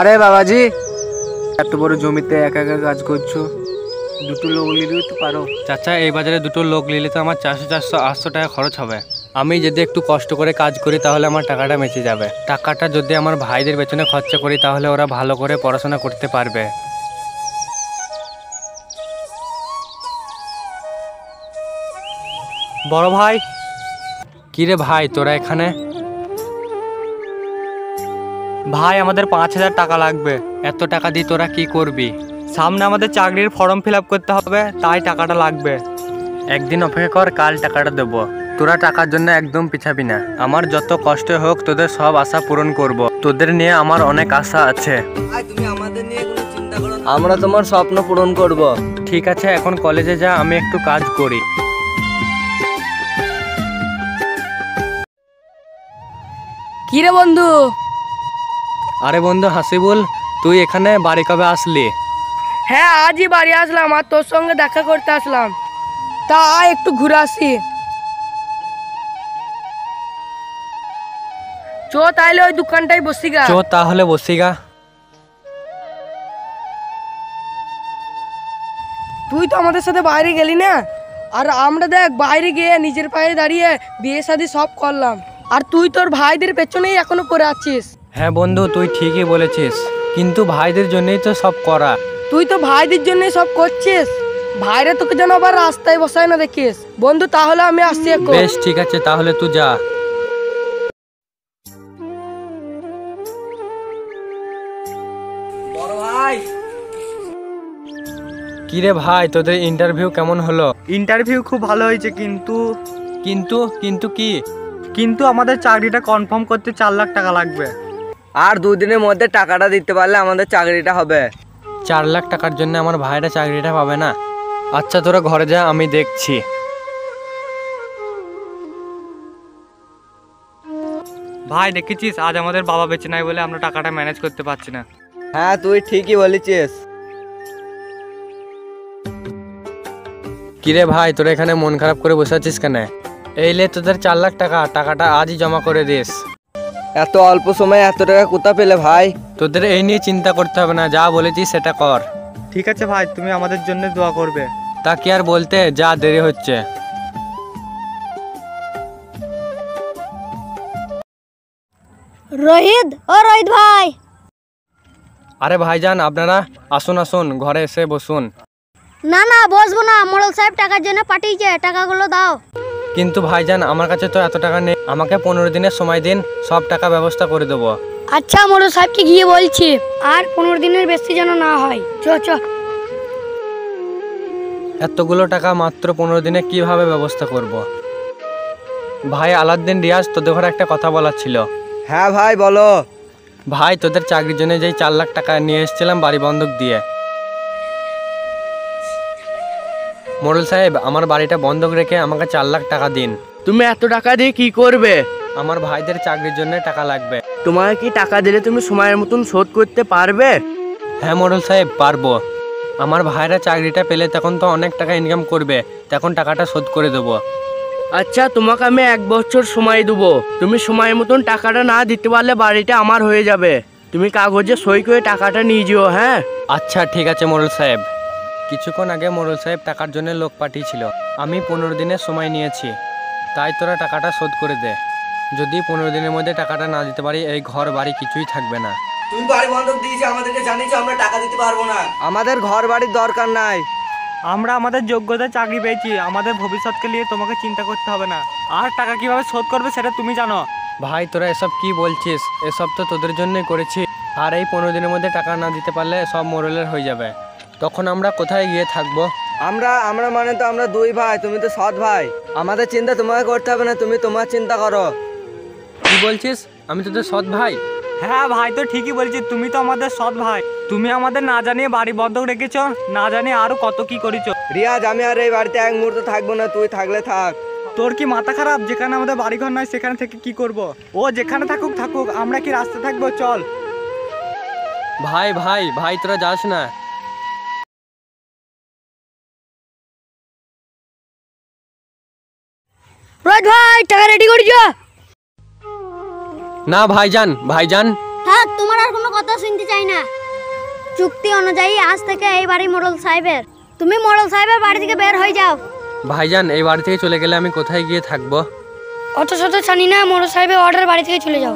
আরে বাবাজি, এত বড় জমিতে একা একা কাজ করছো, দুটো লোক নিলেও তো পারো। চাচা, এই বাজারে দুটো লোক নিলে তো আমার 400-800 টাকা খরচ হবে। আমি যদি একটু কষ্ট করে কাজ করি তাহলে আমার টাকাটা বেঁচে যাবে। টাকাটা যদি আমার ভাইদের পেছনে খরচা করি তাহলে ওরা ভালো করে পড়াশোনা করতে পারবে। বড় ভাই। কিরে ভাই, তোরা এখানে? ভাই, আমাদের 5,000 টাকা লাগবে। এত টাকা দিয়ে তোরা কি করবি? সামনে আমাদের চাকরির ফর্ম ফিল আপ করতে হবে, তাই টাকাটা লাগবে। একদিন অপেক্ষা কর, কাল টাকাটা দেবো। তোরা টাকার জন্য একদম পিছাবি না। আমার যত কষ্ট হোক তোদের সব আশা পূরণ করব। তোদের নিয়ে আমার অনেক আশা আছে। আমরা তোমার স্বপ্ন পূরণ করব। ঠিক আছে, এখন কলেজে যা, আমি একটু কাজ করি। কি রে বন্ধু? আরে বন্ধু হাসিবুল, তুই এখানে বাড়ি কবে আসলি? হ্যাঁ, আজই বাড়ি আসলাম আর তোর সঙ্গে দেখা করতে আসলাম। তা আয় একটু ঘুরে আসি। চো তাইলে ওই দোকানটাই বসি গা। চো তাহলে বসি গা। তুই তো আমাদের সাথে বাইরে গেলি না, আর আমরা দেখ বাইরে গিয়ে নিজের পায়ে দাঁড়িয়ে বিয়ে শাদী সব করলাম, আর তুই তোর ভাইদের পেছনেই এখনো পড়ে আছিস। হ্যাঁ বন্ধু, তুই ঠিকই বলেছিস, কিন্তু ভাইদের জন্যই তো সব করা। তুই তো ভাইদের জন্যই সব করছিস, ভাইরা তোকে যেন আবার রাস্তায় বসায় না দেখিস। বন্ধু তাহলে আমি আসছি এখন। বেশ ঠিক আছে, তাহলে তুই যা। বড় ভাই। কিরে ভাই, তোদের ইন্টারভিউ কেমন হলো? ইন্টারভিউ খুব ভালো হয়েছে, কিন্তু কিন্তু কিন্তু কি? কিন্তু আমাদের চাকরিটা কনফার্ম করতে 4 লাখ টাকা লাগবে। আর 2 দিনের মধ্যে টাকাটা দিতে পারলে আমাদের চাকরিটা হবে। 4 লাখ টাকার জন্য আমার ভাইরা চাকরিটা পাবে না? আচ্ছা তোরা ঘরে যা, আমি দেখছি। ভাই দেখেছিস, আজ আমাদের বাবা বেঁচে নাই বলে আমরা টাকাটা ম্যানেজ করতে পারছি না। হ্যাঁ, তুই ঠিকই বলেছিস। কিরে ভাই, তোরা এখানে মন খারাপ করে বসে আছিস কেন? এই লে তোদের 4 লাখ টাকা, টাকাটা আজই জমা করে দিস। এত অল্প সময়ে এত টাকা কোথা পেলে ভাই? তোদের এই নিয়ে চিন্তা করতে হবে না, যা বলেছিস সেটা কর। ঠিক আছে ভাই, তুমি আমাদের জন্য দোয়া করবে। তা কি আর বলতে, যা দেরি হচ্ছে। রোহিত, ও রোহিত ভাই। আরে ভাইজান, আপনারা আসুন আসুন, ঘরে এসে বসুন। না না, বসবো না, মোড়ল সাহেব টাকার জন্য পাঠিয়েছে, টাকাগুলো দাও। কিন্তু ভাইজান, আমার কাছে তো এত টাকা নেই, আমাকে 15 দিনের সময় দিন, সব টাকা ব্যবস্থা করে দেবো। আচ্ছা, মোড়ল সাহেবকে গিয়ে বলছি, আর 15 দিনের বেশি যেন না হয়। চ চ। এতগুলো টাকা মাত্র 15 দিনে কিভাবে ব্যবস্থা করব? ভাই আলাউদ্দিন, রিয়াজ, তোদের ঘরে একটা কথা বলার ছিল। হ্যাঁ ভাই, বলো। ভাই, তোদের চাকরির জন্য যেই 4 লাখ টাকা নিয়ে এসেছিলাম বাড়ি বন্ধক দিয়ে, মোড়ল সাহেব আমার বাড়িটা বন্ধক রেখে আমাকে 4 লাখ টাকা দিন। তুমি এত টাকা দিয়ে কি করবে? আমার ভাইদের চাকরির জন্য টাকা লাগবে। তোমাকে কি টাকা দিলে তুমি সময়ের মতন শোধ করতে পারবে? হ্যাঁ মোড়ল সাহেব, পারবো। আমার ভাইরা চাকরিটা পেলে তখন তো অনেক টাকা ইনকাম করবে, তখন টাকাটা শোধ করে দেবো। আচ্ছা, তোমাকে আমি 1 বছর সময় দেবো। তুমি সময় মতন টাকাটা না দিতে পারলে বাড়িটা আমার হয়ে যাবে। তুমি কাগজে সই করে টাকাটা নিয়ে যেও। হ্যাঁ আচ্ছা ঠিক আছে মোড়ল সাহেব। কিছুক্ষণ আগে মোড়ল সাহেব টাকার জন্য লোক পাঠিয়েছিল, আমি 15 দিনের সময় নিয়েছি, তাই তোরা টাকাটা শোধ করে দে। যদি 15 দিনের মধ্যে টাকাটা না দিতে পারি, এই ঘর বাড়ি কিছুই থাকবে না। তুমি বাড়ি বন্ধক দিয়েছি, আমাদেরকে জানিয়েছো, আমরা টাকা দিতে পারবো না। আমাদের ঘর বাড়ির দরকার নাই। আমরা আমাদের যোগ্যতায় চাকরি পেয়েছি, আমাদের ভবিষ্যৎকে নিয়ে তোমাকে চিন্তা করতে হবে না। আর টাকা কিভাবে শোধ করবে সেটা তুমি জানো। ভাই তোরা এসব কি বলছিস? এসব তো তোদের জন্যই করেছি। আর এই 15 দিনের মধ্যে টাকা না দিতে পারলে সব মোড়লের হয়ে যাবে, তখন আমরা কোথায় গিয়ে থাকবো? আমরা মানে তো আমরা 2 ভাই, তুমি তো সৎ ভাই। আমাদের চিন্তা তোমাকে করতে হবে না, তুমি তোমার চিন্তা করো। কি বলছিস? আমি তোদের সৎ ভাই? হ্যাঁ ভাই, তো ঠিকই বলছি, তুমি তো আমাদের সৎ ভাই। তুমি আমাদের না জানিয়ে বাড়ি বন্ধক রেখেছ, না জানিয়ে আরো কত কি করেছ। রিয়াজ, আমি আর এই বাড়িতে 1 মুহূর্ত থাকবো না, তুই থাকলে থাক। তোর কি মাথা খারাপ? যেখানে আমাদের বাড়িঘর নয় সেখানে থেকে কি করব? ও যেখানে থাকুক থাকুক, আমরা কি রাস্তা থাকবো? চল। ভাই ভাই ভাই, তোরা যাস না। রোহিত ভাই, টাকা রেডি করেছো? না ভাইজান, ভাইজান থাক, তোমার আর কোনো কথা শুনতে চাই না। চুক্তি অনুযায়ী আজ থেকে এই বাড়ি মোড়ল সাহেবের। তুমি মোড়ল সাহেবের বাড়ি থেকে বের হয়ে যাও। ভাইজান, এই বাড়ি থেকে চলে গেলে আমি কোথায় গিয়ে থাকবো? অত শত জানি না, মোড়ল সাহেবের অর্ডার বাড়ি থেকে চলে যাও।